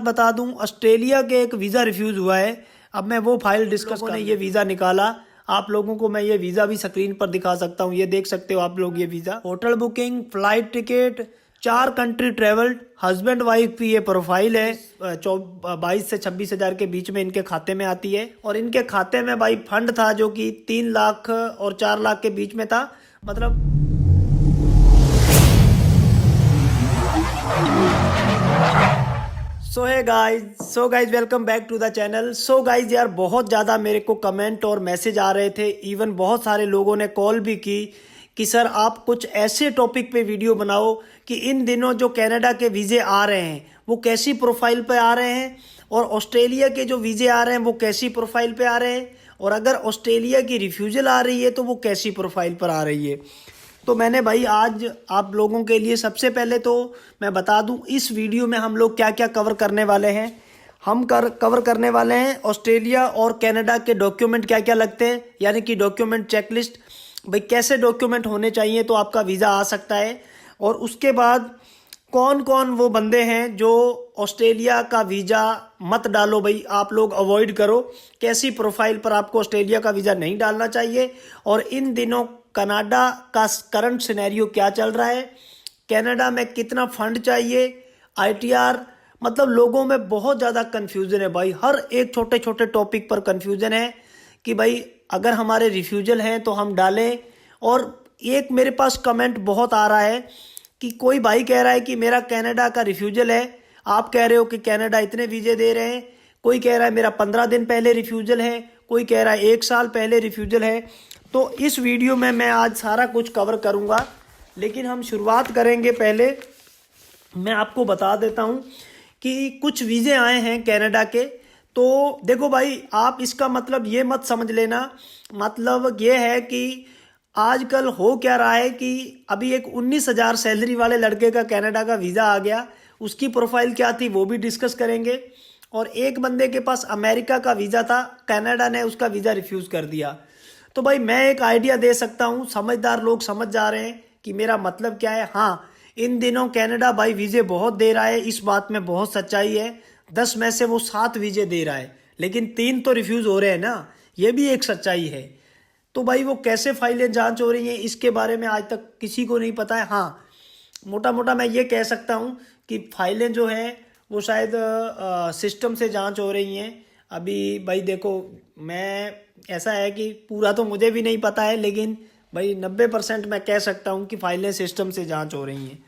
बता दूं, ऑस्ट्रेलिया के एक वीज़ा रिफ्यूज़ हुआ है। अब मैं वो फाइल डिस्कस करने ये वीज़ा निकाला। आप लोगों को मैं ये वीज़ा भी स्क्रीन पर दिखा सकता हूँ, ये देख सकते हो आप लोग। ये visa, hotel booking, flight ticket, 4 country travelled, husband wife की ये प्रोफाइल है। 22 से 26 हज़ार के बीच में इनके खाते में आती है। और इनके खाते में भाई फंड था जो कि 3 लाख और 4 लाख के बीच में था। मतलब so guys welcome back to the channel. So guys यार, बहुत ज़्यादा मेरे को कमेंट और मैसेज आ रहे थे। इवन बहुत सारे लोगों ने कॉल भी की कि सर आप कुछ ऐसे टॉपिक पे वीडियो बनाओ कि इन दिनों जो कनाडा के वीज़े आ रहे हैं वो कैसी प्रोफाइल पे आ रहे हैं, और ऑस्ट्रेलिया के जो वीज़े आ रहे हैं वो कैसी प्रोफाइल पे आ रहे हैं, और अगर ऑस्ट्रेलिया की रिफ्यूज़ल आ रही है तो वो कैसी प्रोफाइल पर आ रही है। तो मैंने भाई आज आप लोगों के लिए सबसे पहले तो मैं बता दूं इस वीडियो में हम लोग क्या क्या कवर करने वाले हैं। हम कवर करने वाले हैं ऑस्ट्रेलिया और कनाडा के डॉक्यूमेंट क्या क्या लगते हैं, यानी कि डॉक्यूमेंट चेकलिस्ट, भाई कैसे डॉक्यूमेंट होने चाहिए तो आपका वीज़ा आ सकता है। और उसके बाद कौन कौन वो बंदे हैं जो ऑस्ट्रेलिया का वीज़ा मत डालो भाई, आप लोग अवॉइड करो, कैसी प्रोफाइल पर आपको ऑस्ट्रेलिया का वीज़ा नहीं डालना चाहिए। और इन दिनों कनाडा का करंट सिनेरियो क्या चल रहा है, कनाडा में कितना फंड चाहिए, आईटीआर, मतलब लोगों में बहुत ज़्यादा कन्फ्यूज़न है भाई। हर एक छोटे छोटे टॉपिक पर कन्फ्यूज़न है कि भाई अगर हमारे रिफ्यूजल हैं तो हम डालें। और एक मेरे पास कमेंट बहुत आ रहा है कि कोई भाई कह रहा है कि मेरा कनाडा का रिफ्यूजल है, आप कह रहे हो कि कनाडा इतने वीज़े दे रहे हैं। कोई कह रहा है मेरा 15 दिन पहले रिफ्यूजल है, कोई कह रहा है 1 साल पहले रिफ्यूजल है। तो इस वीडियो में मैं आज सारा कुछ कवर करूंगा, लेकिन हम शुरुआत करेंगे। पहले मैं आपको बता देता हूं कि कुछ वीज़े आए हैं कनाडा के। तो देखो भाई, आप इसका मतलब ये मत समझ लेना, मतलब ये है कि आजकल हो क्या रहा है कि अभी एक 19,000 सैलरी वाले लड़के का कनाडा का वीज़ा आ गया, उसकी प्रोफाइल क्या थी वो भी डिस्कस करेंगे। और एक बंदे के पास अमेरिका का वीज़ा था, कनाडा ने उसका वीज़ा रिफ्यूज़ कर दिया। तो भाई मैं एक आइडिया दे सकता हूँ, समझदार लोग समझ जा रहे हैं कि मेरा मतलब क्या है। हाँ, इन दिनों कनाडा भाई वीज़े बहुत दे रहा है, इस बात में बहुत सच्चाई है। 10 में से वो 7 वीज़े दे रहा है, लेकिन 3 तो रिफ्यूज़ हो रहे हैं ना, ये भी एक सच्चाई है। तो भाई वो कैसे फाइलें जांच हो रही हैं इसके बारे में आज तक किसी को नहीं पता है। हाँ, मोटा मोटा मैं ये कह सकता हूँ कि फाइलें जो हैं वो शायद सिस्टम से जांच हो रही हैं अभी। भाई देखो, मैं ऐसा है कि पूरा तो मुझे भी नहीं पता है, लेकिन भाई 90% मैं कह सकता हूँ कि फाइलें सिस्टम से जांच हो रही हैं।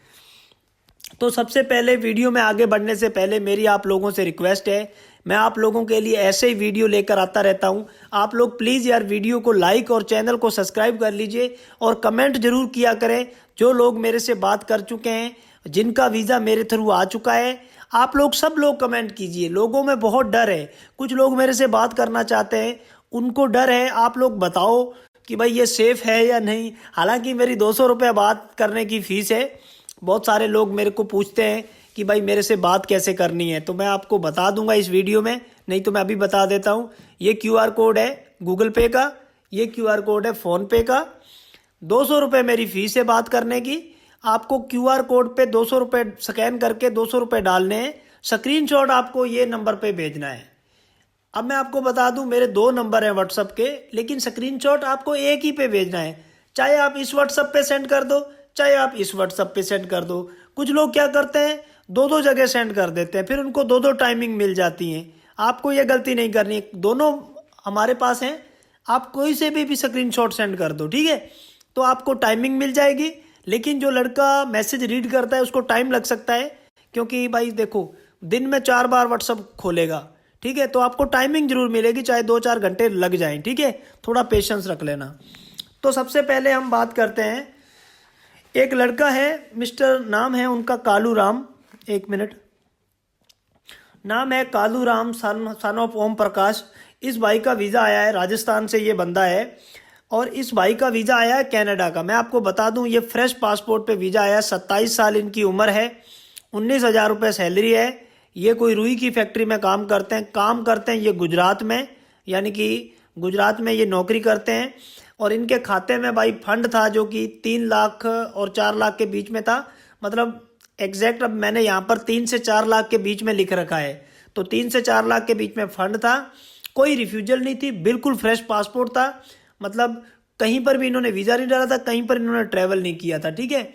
तो सबसे पहले वीडियो में आगे बढ़ने से पहले मेरी आप लोगों से रिक्वेस्ट है, मैं आप लोगों के लिए ऐसे ही वीडियो लेकर आता रहता हूं। आप लोग प्लीज़ यार वीडियो को लाइक और चैनल को सब्सक्राइब कर लीजिए और कमेंट जरूर किया करें। जो लोग मेरे से बात कर चुके हैं, जिनका वीज़ा मेरे थ्रू आ चुका है, आप लोग सब लोग कमेंट कीजिए। लोगों में बहुत डर है, कुछ लोग मेरे से बात करना चाहते हैं, उनको डर है। आप लोग बताओ कि भाई ये सेफ़ है या नहीं। हालांकि मेरी 200 रुपये बात करने की फ़ीस है। बहुत सारे लोग मेरे को पूछते हैं कि भाई मेरे से बात कैसे करनी है, तो मैं आपको बता दूंगा इस वीडियो में, नहीं तो मैं अभी बता देता हूँ। ये क्यूआर कोड है गूगल पे का, ये क्यूआर कोड है फ़ोन पे का। 200 रुपये मेरी फ़ीस है बात करने की। आपको क्यूआर कोड पे 200 रुपये स्कैन करके 200 रुपये डालने हैं, स्क्रीनशॉट आपको ये नंबर पे भेजना है। अब मैं आपको बता दूं, मेरे 2 नंबर हैं व्हाट्सअप के, लेकिन स्क्रीनशॉट आपको एक ही पे भेजना है। चाहे आप इस व्हाट्सअप पे सेंड कर दो, चाहे आप इस व्हाट्सअप पे सेंड कर दो। कुछ लोग क्या करते हैं, 2-2 जगह सेंड कर देते हैं, फिर उनको 2-2 टाइमिंग मिल जाती हैं। आपको ये गलती नहीं करनी है, दोनों हमारे पास हैं। आप कोई से भी स्क्रीनशॉट सेंड कर दो, ठीक है, तो आपको टाइमिंग मिल जाएगी। लेकिन जो लड़का मैसेज रीड करता है उसको टाइम लग सकता है, क्योंकि भाई देखो, दिन में 4 बार व्हाट्सअप खोलेगा, ठीक है, तो आपको टाइमिंग जरूर मिलेगी, चाहे 2-4 घंटे लग जाएं, ठीक है, थोड़ा पेशेंस रख लेना। तो सबसे पहले हम बात करते हैं, एक लड़का है, मिस्टर नाम है उनका कालू राम, 1 मिनट, नाम है कालू राम, सन ऑफ ओम प्रकाश। इस भाई का वीज़ा आया है, राजस्थान से ये बंदा है, और इस भाई का वीज़ा आया है कनाडा का। मैं आपको बता दूं, ये फ्रेश पासपोर्ट पे वीज़ा आया है। 27 साल इनकी उम्र है, 19,000 रुपये सैलरी है। ये कोई रुई की फैक्ट्री में काम करते हैं ये गुजरात में, यानी कि गुजरात में ये नौकरी करते हैं। और इनके खाते में भाई फंड था जो कि 3 लाख और 4 लाख के बीच में था। मतलब एग्जैक्ट अब मैंने यहाँ पर 3 से 4 लाख के बीच में लिख रखा है, तो 3 से 4 लाख के बीच में फंड था, कोई रिफ्यूजल नहीं थी, बिल्कुल फ्रेश पासपोर्ट था, मतलब कहीं पर भी इन्होंने वीज़ा नहीं डाला था, कहीं पर इन्होंने ट्रैवल नहीं किया था, ठीक है।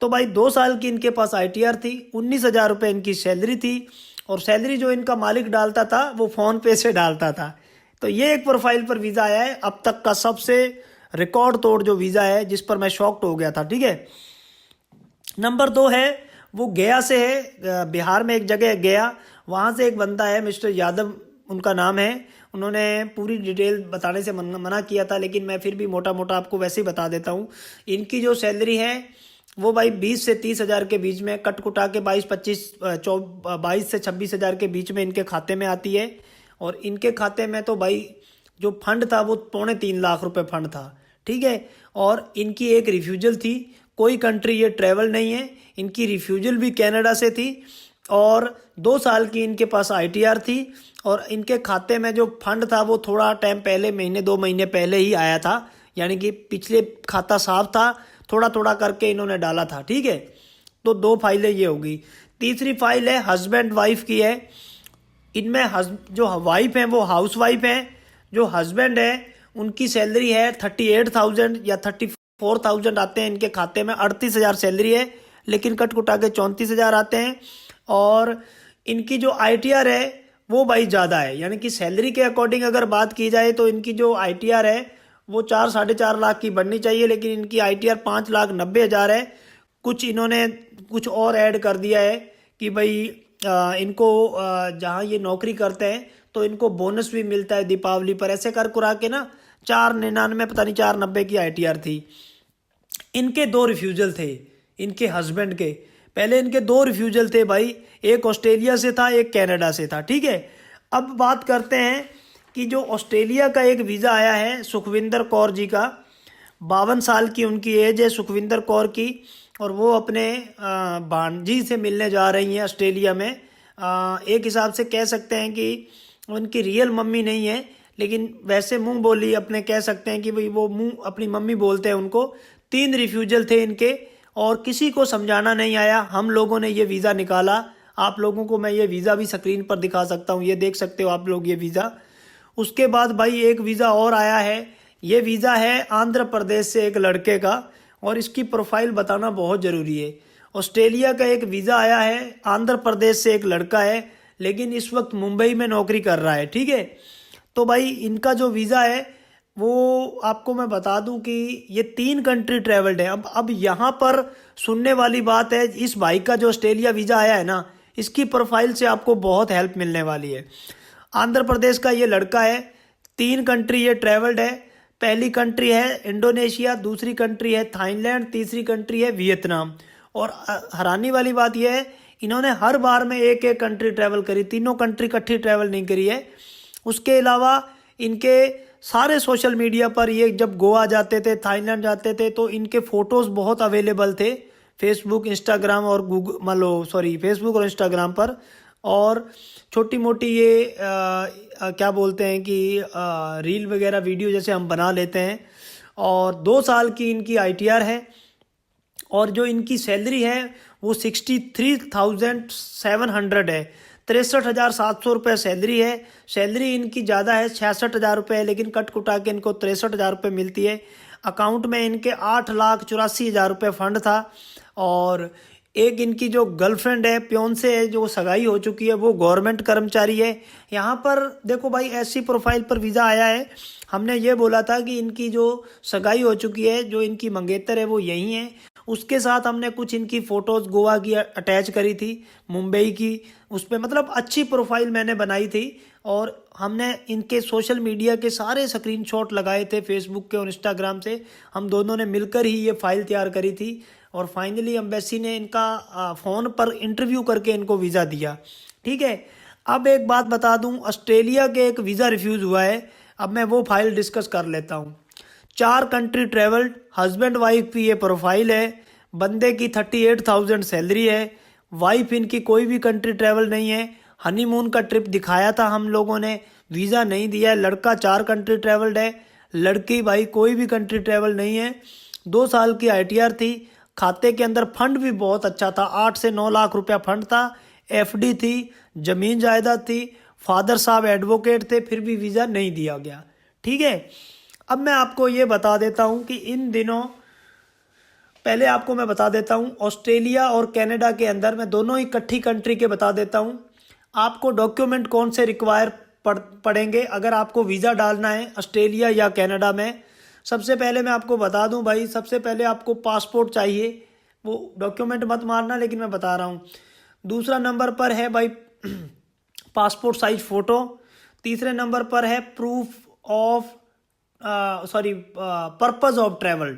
तो भाई 2 साल की इनके पास ITR थी, 19,000 रुपये इनकी सैलरी थी, और सैलरी जो इनका मालिक डालता था वो फ़ोन पे से डालता था। तो ये एक प्रोफाइल पर वीज़ा आया है अब तक का सबसे रिकॉर्ड तोड़ जो वीज़ा है, जिस पर मैं शॉक्ड हो गया था, ठीक है। नंबर 2 है, वो गया से है, बिहार में एक जगह गया, वहाँ से एक बंदा है, मिस्टर यादव उनका नाम है। उन्होंने पूरी डिटेल बताने से मना किया था, लेकिन मैं फिर भी मोटा मोटा आपको वैसे ही बता देता हूँ। इनकी जो सैलरी है वो भाई 20 से 30,000 के बीच में, कट कुटा के 22 से 26,000 के बीच में इनके खाते में आती है। और इनके खाते में तो भाई जो फंड था वो 3.25 लाख रुपए फंड था, ठीक है। और इनकी एक रिफ्यूजल थी, कोई कंट्री ये ट्रैवल नहीं है, इनकी रिफ्यूजल भी कनाडा से थी, और 2 साल की इनके पास ITR थी, और इनके खाते में जो फंड था वो थोड़ा टाइम पहले, 1-2 महीने पहले ही आया था, यानी कि पिछले खाता साफ था, थोड़ा थोड़ा करके इन्होंने डाला था, ठीक है। तो 2 फाइलें ये होगी। तीसरी फाइल है हस्बैंड वाइफ की है। इनमें जो वाइफ है वो हाउस वाइफ है, जो हस्बैंड है उनकी सैलरी है 38,000 या 34,000 आते हैं इनके खाते में, 38,000 सैलरी है, लेकिन कट कुटा के 34,000 आते हैं। और इनकी जो ITR है वो भाई ज़्यादा है, यानी कि सैलरी के अकॉर्डिंग अगर बात की जाए तो इनकी जो ITR है वो 4-4.5 लाख की बननी चाहिए, लेकिन इनकी ITR 5,90,000 है। कुछ इन्होंने कुछ और ऐड कर दिया है कि भाई इनको जहाँ ये नौकरी करते हैं तो इनको बोनस भी मिलता है दीपावली पर, ऐसे कर कुरा के ना 499 पता नहीं 490 की ITR थी। इनके 2 रिफ्यूजल थे, इनके हस्बैंड के, पहले इनके 2 रिफ्यूजल थे भाई, एक ऑस्ट्रेलिया से था, एक कनाडा से था, ठीक है। अब बात करते हैं कि जो ऑस्ट्रेलिया का एक वीज़ा आया है सुखविंदर कौर जी का, 52 साल की उनकी एज है सुखविंदर कौर की, और वो अपने भांजी से मिलने जा रही हैं ऑस्ट्रेलिया में। एक हिसाब से कह सकते हैं कि उनकी रियल मम्मी नहीं है, लेकिन वैसे मुंह बोली अपने कह सकते हैं कि भाई वो मुंह अपनी मम्मी बोलते हैं उनको। 3 रिफ्यूजल थे इनके, और किसी को समझाना नहीं आया, हम लोगों ने ये वीज़ा निकाला। आप लोगों को मैं ये वीज़ा भी स्क्रीन पर दिखा सकता हूँ, ये देख सकते हो आप लोग ये वीज़ा। उसके बाद भाई एक वीज़ा और आया है, ये वीज़ा है आंध्र प्रदेश से एक लड़के का, और इसकी प्रोफाइल बताना बहुत ज़रूरी है। ऑस्ट्रेलिया का एक वीज़ा आया है, आंध्र प्रदेश से एक लड़का है, लेकिन इस वक्त मुंबई में नौकरी कर रहा है, ठीक है। तो भाई इनका जो वीज़ा है वो आपको मैं बता दूं कि ये 3 कंट्री ट्रेवल्ड है। अब यहाँ पर सुनने वाली बात है, इस भाई का जो ऑस्ट्रेलिया वीज़ा आया है ना, इसकी प्रोफाइल से आपको बहुत हेल्प मिलने वाली है। आंध्र प्रदेश का ये लड़का है, 3 कंट्री ये ट्रेवल्ड है। पहली कंट्री है इंडोनेशिया, दूसरी कंट्री है थाईलैंड, तीसरी कंट्री है वियतनाम। और हैरानी वाली बात यह है, इन्होंने हर बार में एक एक कंट्री ट्रैवल करी, तीनों कंट्री इकट्ठी ट्रैवल नहीं करी है। उसके अलावा इनके सारे सोशल मीडिया पर ये जब गोवा जाते थे, थाईलैंड जाते थे, तो इनके फ़ोटोज़ बहुत अवेलेबल थे फेसबुक, इंस्टाग्राम और गूगल, मान लो सॉरी फेसबुक और इंस्टाग्राम पर। और छोटी मोटी ये क्या बोलते हैं कि रील वगैरह वीडियो जैसे हम बना लेते हैं। और 2 साल की इनकी ITR है, और जो इनकी सैलरी है वो 63,700 है, 63,700 रुपये सैलरी है। सैलरी इनकी ज़्यादा है, 66,000 रुपये है, लेकिन कट कुटा के इनको 63,000 रुपये मिलती है। अकाउंट में इनके 8,84,000 रुपये फंड था। और एक इनकी जो गर्लफ्रेंड है, प्योन से है, जो सगाई हो चुकी है, वो गवर्नमेंट कर्मचारी है। यहाँ पर देखो भाई ऐसी प्रोफाइल पर वीज़ा आया है, हमने ये बोला था कि इनकी जो सगाई हो चुकी है, जो इनकी मंगेतर है वो यहीं है। उसके साथ हमने कुछ इनकी फ़ोटोज़ गोवा की अटैच करी थी, मुंबई की, उस पर मतलब अच्छी प्रोफाइल मैंने बनाई थी। और हमने इनके सोशल मीडिया के सारे स्क्रीनशॉट लगाए थे, फेसबुक के और इंस्टाग्राम से, हम दोनों ने मिलकर ही ये फाइल तैयार करी थी। और फाइनली एम्बेसी ने इनका फ़ोन पर इंटरव्यू करके इनको वीज़ा दिया, ठीक है। अब एक बात बता दूं, ऑस्ट्रेलिया के एक वीज़ा रिफ्यूज़ हुआ है, अब मैं वो फाइल डिस्कस कर लेता हूं। 4 कंट्री ट्रेवल्ड, हस्बैंड वाइफ की ये प्रोफाइल है, बंदे की 38,000 सैलरी है, वाइफ इनकी कोई भी कंट्री ट्रेवल नहीं है। हनीमून का ट्रिप दिखाया था हम लोगों ने, वीज़ा नहीं दिया है। लड़का 4 कंट्री ट्रेवल्ड है, लड़की भाई कोई भी कंट्री ट्रेवल नहीं है। 2 साल की ITR थी, खाते के अंदर फंड भी बहुत अच्छा था, 8 से 9 लाख रुपया फंड था, एफडी थी, जमीन जायदाद थी, फादर साहब एडवोकेट थे, फिर भी वीज़ा नहीं दिया गया। ठीक है, अब मैं आपको ये बता देता हूँ कि इन दिनों, पहले आपको मैं बता देता हूँ ऑस्ट्रेलिया और कनाडा के अंदर, मैं दोनों ही इकट्ठी कंट्री के बता देता हूँ आपको डॉक्यूमेंट कौन से रिक्वायर पड़ेंगे अगर आपको वीज़ा डालना है ऑस्ट्रेलिया या कनाडा में। सबसे पहले मैं आपको बता दूं भाई, सबसे पहले आपको पासपोर्ट चाहिए, वो डॉक्यूमेंट मत मारना लेकिन मैं बता रहा हूं। दूसरा नंबर पर है भाई पासपोर्ट साइज फ़ोटो। तीसरे नंबर पर है proof of purpose of travel.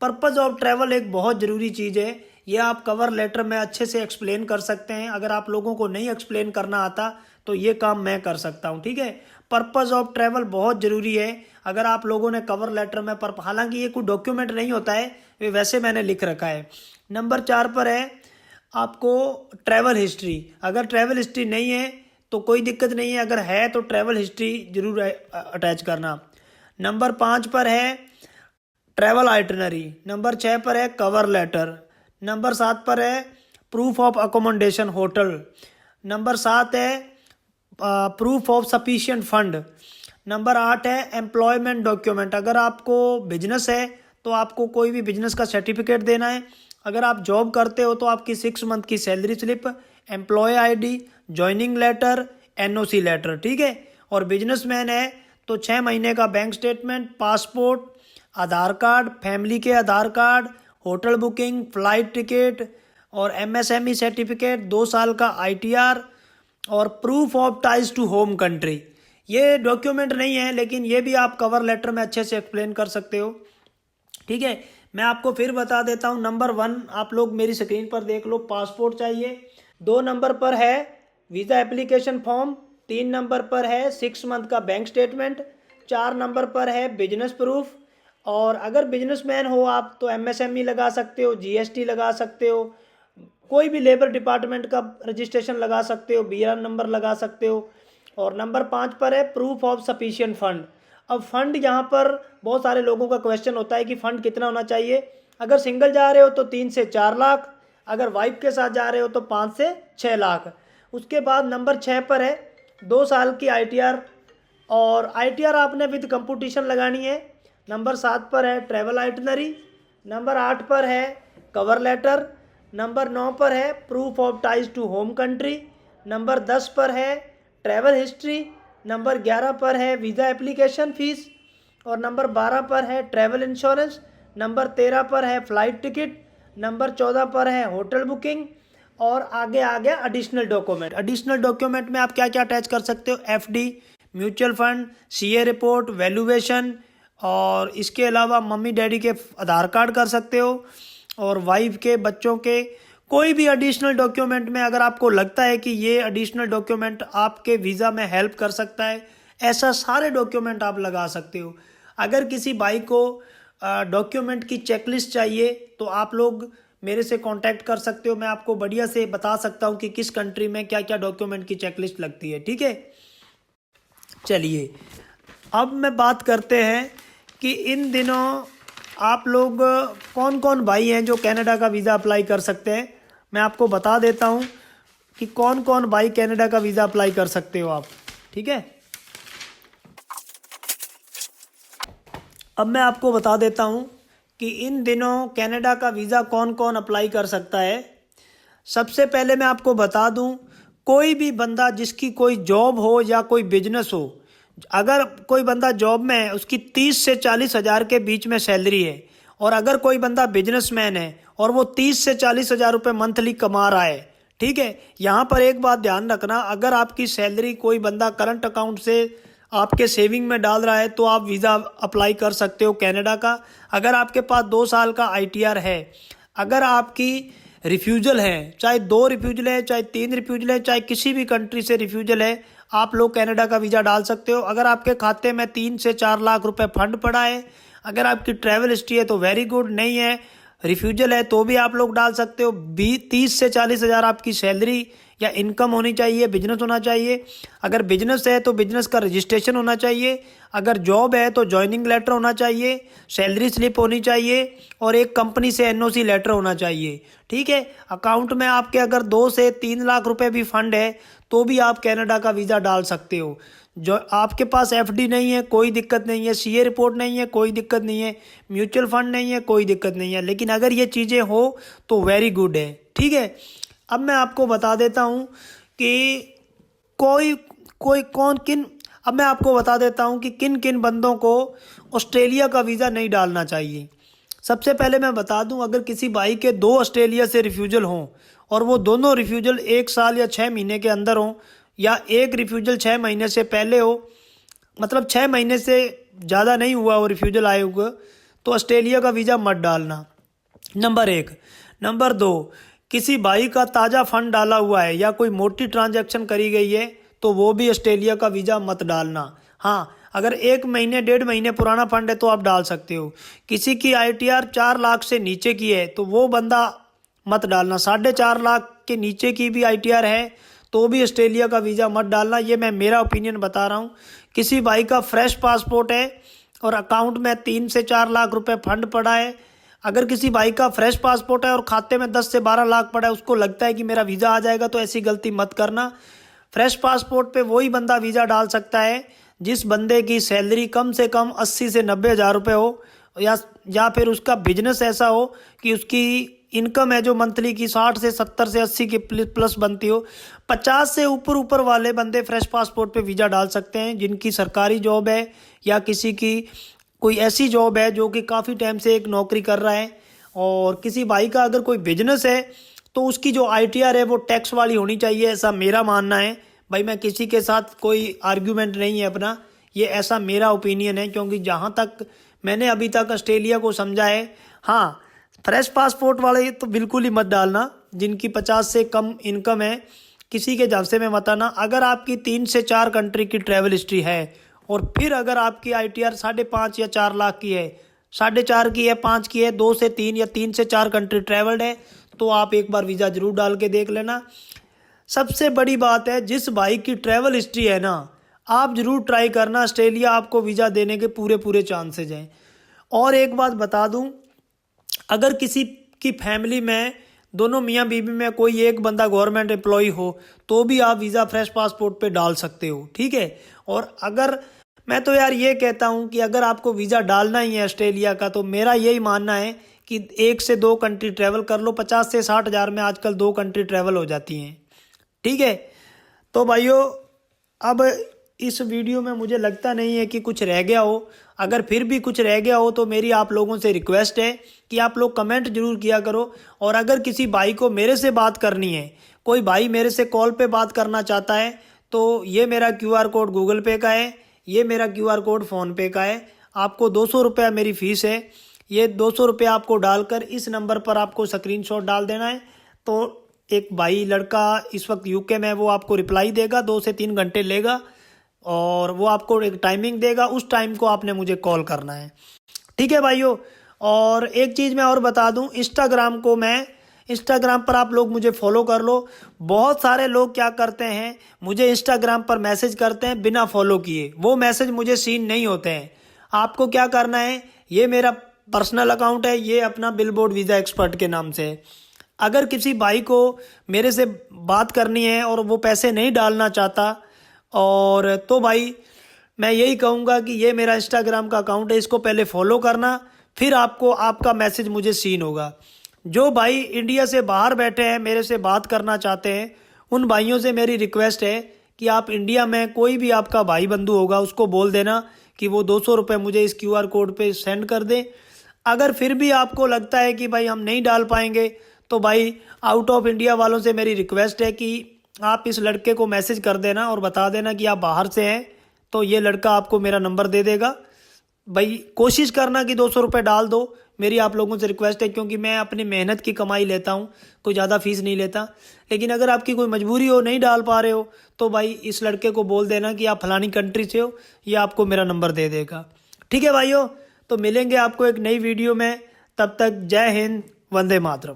Purpose of travel एक बहुत ज़रूरी चीज़ है, ये आप कवर लेटर में अच्छे से एक्सप्लेन कर सकते हैं। अगर आप लोगों को नहीं एक्सप्लेन करना आता तो ये काम मैं कर सकता हूँ। ठीक है, पर्पज़ ऑफ ट्रैवल बहुत ज़रूरी है। अगर आप लोगों ने कवर लेटर में हालांकि ये कोई डॉक्यूमेंट नहीं होता है, ये वैसे मैंने लिख रखा है। नंबर 4 पर है आपको ट्रैवल हिस्ट्री। अगर ट्रैवल हिस्ट्री नहीं है तो कोई दिक्कत नहीं है, अगर है तो ट्रैवल हिस्ट्री जरूर अटैच करना। नंबर 5 पर है ट्रैवल आइटनरी। नंबर 6 पर है कवर लेटर। नंबर 7 पर है proof of accommodation hotel. Number 7 है proof of sufficient fund. Number 8 है एम्प्लॉयमेंट डॉक्यूमेंट। अगर आपको बिजनेस है तो आपको कोई भी बिजनेस का सर्टिफिकेट देना है। अगर आप जॉब करते हो तो आपकी 6 मंथ की salary slip, employ ID, joining letter, NOC letter. ठीक है, और बिजनेसमैन है तो 6 महीने का bank statement, passport, Aadhaar card, family के Aadhaar card, hotel booking, flight ticket और एमएसएमई सर्टिफिकेट, 2 साल का आईटीआर और proof of ties to home country. ये डॉक्यूमेंट नहीं है लेकिन ये भी आप कवर लेटर में अच्छे से एक्सप्लेन कर सकते हो। ठीक है, मैं आपको फिर बता देता हूँ। नंबर 1 आप लोग मेरी स्क्रीन पर देख लो, पासपोर्ट चाहिए। 2 नंबर पर है वीज़ा एप्लीकेशन फॉर्म। 3 नंबर पर है 6 मंथ का बैंक स्टेटमेंट। 4 नंबर पर है बिजनेस प्रूफ। और अगर बिजनेसमैन हो आप तो एमएसएमई लगा सकते हो, जीएसटी लगा सकते हो, कोई भी लेबर डिपार्टमेंट का रजिस्ट्रेशन लगा सकते हो, बीआर नंबर लगा सकते हो। और नंबर 5 पर है प्रूफ ऑफ सफिशिएंट फंड। अब फंड यहाँ पर बहुत सारे लोगों का क्वेश्चन होता है कि फ़ंड कितना होना चाहिए। अगर सिंगल जा रहे हो तो 3 से 4 लाख, अगर वाइफ के साथ जा रहे हो तो 5 से 6 लाख। उसके बाद नंबर 6 पर है 2 साल की आईटीआर, और आईटीआर आपने विद कंपटीशन लगानी है। नंबर 7 पर है ट्रैवल आइटनरी। नंबर 8 पर है कवर लेटर। नंबर 9 पर है proof of ties to home country. Number 10 पर है ट्रैवल हिस्ट्री। नंबर 11 पर है वीज़ा एप्लीकेशन फ़ीस। और नंबर 12 पर है ट्रैवल इंश्योरेंस। नंबर 13 पर है फ़्लाइट टिकट। नंबर 14 पर है होटल बुकिंग। और आगे आ गया एडिशनल डॉक्यूमेंट। एडिशनल डॉक्यूमेंट में आप क्या क्या अटैच कर सकते हो? FD, mutual fund, CA report, valuation, और इसके अलावा मम्मी डैडी के आधार कार्ड कर सकते हो, और वाइफ के, बच्चों के, कोई भी एडिशनल डॉक्यूमेंट में अगर आपको लगता है कि ये एडिशनल डॉक्यूमेंट आपके वीज़ा में हेल्प कर सकता है, ऐसा सारे डॉक्यूमेंट आप लगा सकते हो। अगर किसी भाई को डॉक्यूमेंट की चेकलिस्ट चाहिए तो आप लोग मेरे से कांटेक्ट कर सकते हो, मैं आपको बढ़िया से बता सकता हूँ कि किस कंट्री में क्या क्या डॉक्यूमेंट की चेकलिस्ट लगती है। ठीक है, चलिए अब मैं बात करते हैं कि इन दिनों आप लोग कौन कौन भाई हैं जो कनाडा का वीज़ा अप्लाई कर सकते हैं। मैं आपको बता देता हूं कि कौन कौन भाई कनाडा का वीज़ा अप्लाई कर सकते हो आप। ठीक है, अब मैं आपको बता देता हूं कि इन दिनों कनाडा का वीज़ा कौन कौन अप्लाई कर सकता है। सबसे पहले मैं आपको बता दूं, कोई भी बंदा जिसकी कोई जॉब हो या कोई बिजनेस हो, अगर कोई बंदा जॉब में है उसकी 30 से 40 हज़ार के बीच में सैलरी है, और अगर कोई बंदा बिजनेसमैन है और वो 30 से 40 हज़ार रुपये मंथली कमा रहा है, ठीक है, यहाँ पर एक बात ध्यान रखना, अगर आपकी सैलरी कोई बंदा करंट अकाउंट से आपके सेविंग में डाल रहा है तो आप वीज़ा अप्लाई कर सकते हो कनाडा का। अगर आपके पास 2 साल का आईटीआर है, अगर आपकी रिफ्यूजल है, चाहे 2 रिफ्यूजल है, चाहे 3 रिफ्यूजल है, चाहे किसी भी कंट्री से रिफ्यूजल है, आप लोग कनाडा का वीज़ा डाल सकते हो। अगर आपके खाते में 3 से 4 लाख रुपए फंड पड़ा है, अगर आपकी ट्रैवल हिस्ट्री है तो वेरी गुड, नहीं है, रिफ्यूजल है तो भी आप लोग डाल सकते हो। 30 से 40 हज़ार आपकी सैलरी या इनकम होनी चाहिए, बिजनेस होना चाहिए। अगर बिजनेस है तो बिजनेस का रजिस्ट्रेशन होना चाहिए, अगर जॉब है तो जॉइनिंग लेटर होना चाहिए, सैलरी स्लिप होनी चाहिए और एक कंपनी से एनओसी लेटर होना चाहिए। ठीक है, अकाउंट में आपके अगर 2 से 3 लाख रुपए भी फंड है तो भी आप कनाडा का वीज़ा डाल सकते हो। जो आपके पास एफडी नहीं है कोई दिक्कत नहीं है, सीए रिपोर्ट नहीं है कोई दिक्कत नहीं है, म्यूचुअल फंड नहीं है कोई दिक्कत नहीं है, लेकिन अगर ये चीज़ें हो तो वेरी गुड है। ठीक है, अब मैं आपको बता देता हूँ कि कोई कोई कौन किन अब मैं आपको बता देता हूँ कि किन किन बंदों को ऑस्ट्रेलिया का वीज़ा नहीं डालना चाहिए। सबसे पहले मैं बता दूं, अगर किसी भाई के 2 ऑस्ट्रेलिया से रिफ्यूजल हों और वो दोनों रिफ्यूजल 1 साल या 6 महीने के अंदर हों, या एक रिफ्यूजल 6 महीने से पहले हो, मतलब 6 महीने से ज़्यादा नहीं हुआ वो रिफ्यूजल आए हुए, तो ऑस्ट्रेलिया का वीज़ा मत डालना, नंबर 1। नंबर 2, किसी भाई का ताज़ा फंड डाला हुआ है या कोई मोटी ट्रांजैक्शन करी गई है तो वो भी ऑस्ट्रेलिया का वीज़ा मत डालना। हाँ, अगर 1 महीने 1.5 महीने पुराना फंड है तो आप डाल सकते हो। किसी की आईटीआर 4 लाख से नीचे की है तो वो बंदा मत डालना। 4.5 लाख के नीचे की भी आईटीआर है तो भी ऑस्ट्रेलिया का वीज़ा मत डालना। ये मैं मेरा ओपिनियन बता रहा हूँ। किसी भाई का फ्रेश पासपोर्ट है और अकाउंट में 3 से 4 लाख रुपए फंड पड़ा है, अगर किसी भाई का फ्रेश पासपोर्ट है और खाते में 10 से 12 लाख पड़ा है, उसको लगता है कि मेरा वीज़ा आ जाएगा, तो ऐसी गलती मत करना। फ्रेश पासपोर्ट पे वही बंदा वीज़ा डाल सकता है जिस बंदे की सैलरी कम से कम 80 से 90 हज़ार रुपये हो, या फिर उसका बिजनेस ऐसा हो कि उसकी इनकम है जो मंथली की 60 से 70 से 80 की प्लस बनती हो। 50 से ऊपर वाले बंदे फ्रेश पासपोर्ट पे वीज़ा डाल सकते हैं जिनकी सरकारी जॉब है या किसी की कोई ऐसी जॉब है जो कि काफ़ी टाइम से एक नौकरी कर रहा है। और किसी भाई का अगर कोई बिजनेस है तो उसकी जो आईटीआर है वो टैक्स वाली होनी चाहिए, ऐसा मेरा मानना है। भाई मैं किसी के साथ कोई आर्ग्यूमेंट नहीं है अपना, ये ऐसा मेरा ओपिनियन है, क्योंकि जहाँ तक मैंने अभी तक ऑस्ट्रेलिया को समझा है। हाँ, फ्रेश पासपोर्ट वाले तो बिल्कुल ही मत डालना, जिनकी 50 से कम इनकम है किसी के झांसे में मत आना। अगर आपकी 3 से 4 कंट्री की ट्रैवल हिस्ट्री है और फिर अगर आपकी आईटीआर 5.5 या 4 लाख की है, 4.5 की है, 5 की है, 2 से 3 या 3 से 4 कंट्री ट्रैवल्ड है, तो आप एक बार वीज़ा जरूर डाल के देख लेना। सबसे बड़ी बात है, जिस भाई की ट्रैवल हिस्ट्री है ना, आप जरूर ट्राई करना, ऑस्ट्रेलिया आपको वीज़ा देने के पूरे चांसेज हैं। और एक बात बता दूं, अगर किसी की फैमिली में दोनों मियाँ बीवी में कोई एक बंदा गवर्नमेंट एम्प्लॉय हो तो भी आप वीज़ा फ्रेश पासपोर्ट पे डाल सकते हो। ठीक है, और अगर मैं तो यार ये कहता हूँ कि अगर आपको वीज़ा डालना ही है ऑस्ट्रेलिया का, तो मेरा यही मानना है कि 1 से 2 कंट्री ट्रैवल कर लो। 50 से 60 हज़ार में आजकल 2 कंट्री ट्रैवल हो जाती हैं। ठीक है, तो भाइयों अब इस वीडियो में मुझे लगता नहीं है कि कुछ रह गया हो। अगर फिर भी कुछ रह गया हो तो मेरी आप लोगों से रिक्वेस्ट है कि आप लोग कमेंट जरूर किया करो। और अगर किसी भाई को मेरे से बात करनी है, कोई भाई मेरे से कॉल पे बात करना चाहता है, तो ये मेरा क्यूआर कोड गूगल पे का है, ये मेरा क्यूआर कोड फ़ोनपे का है। आपको 200 रुपया मेरी फ़ीस है। ये 200 रुपया आपको डालकर इस नंबर पर आपको स्क्रीनशॉट डाल देना है। तो एक भाई लड़का इस वक्त यूके में, वो आपको रिप्लाई देगा, 2 से 3 घंटे लेगा और वो आपको एक टाइमिंग देगा, उस टाइम को आपने मुझे कॉल करना है। ठीक है भाइयों, और एक चीज़ मैं और बता दूं, इंस्टाग्राम पर आप लोग मुझे फॉलो कर लो। बहुत सारे लोग क्या करते हैं, मुझे इंस्टाग्राम पर मैसेज करते हैं बिना फॉलो किए, वो मैसेज मुझे सीन नहीं होते हैं। आपको क्या करना है, ये मेरा पर्सनल अकाउंट है, ये अपना बिलबोर्ड वीज़ा एक्सपर्ट के नाम से है। अगर किसी भाई को मेरे से बात करनी है और वो पैसे नहीं डालना चाहता, और तो भाई मैं यही कहूँगा कि ये मेरा इंस्टाग्राम का अकाउंट है, इसको पहले फॉलो करना, फिर आपको आपका मैसेज मुझे सीन होगा। जो भाई इंडिया से बाहर बैठे हैं मेरे से बात करना चाहते हैं, उन भाइयों से मेरी रिक्वेस्ट है कि आप इंडिया में कोई भी आपका भाई बंधु होगा उसको बोल देना कि वो 200 रुपये मुझे इस क्यूआर कोड पे सेंड कर दे। अगर फिर भी आपको लगता है कि भाई हम नहीं डाल पाएंगे, तो भाई आउट ऑफ इंडिया वालों से मेरी रिक्वेस्ट है कि आप इस लड़के को मैसेज कर देना और बता देना कि आप बाहर से हैं, तो ये लड़का आपको मेरा नंबर दे देगा। भाई कोशिश करना कि 200 रुपये डाल दो, मेरी आप लोगों से रिक्वेस्ट है, क्योंकि मैं अपनी मेहनत की कमाई लेता हूँ, कोई ज़्यादा फीस नहीं लेता। लेकिन अगर आपकी कोई मजबूरी हो, नहीं डाल पा रहे हो, तो भाई इस लड़के को बोल देना कि आप फलानी कंट्री से हो, ये आपको मेरा नंबर दे देगा। ठीक है भाइयों, तो मिलेंगे आपको एक नई वीडियो में, तब तक जय हिंद, वंदे मातरम।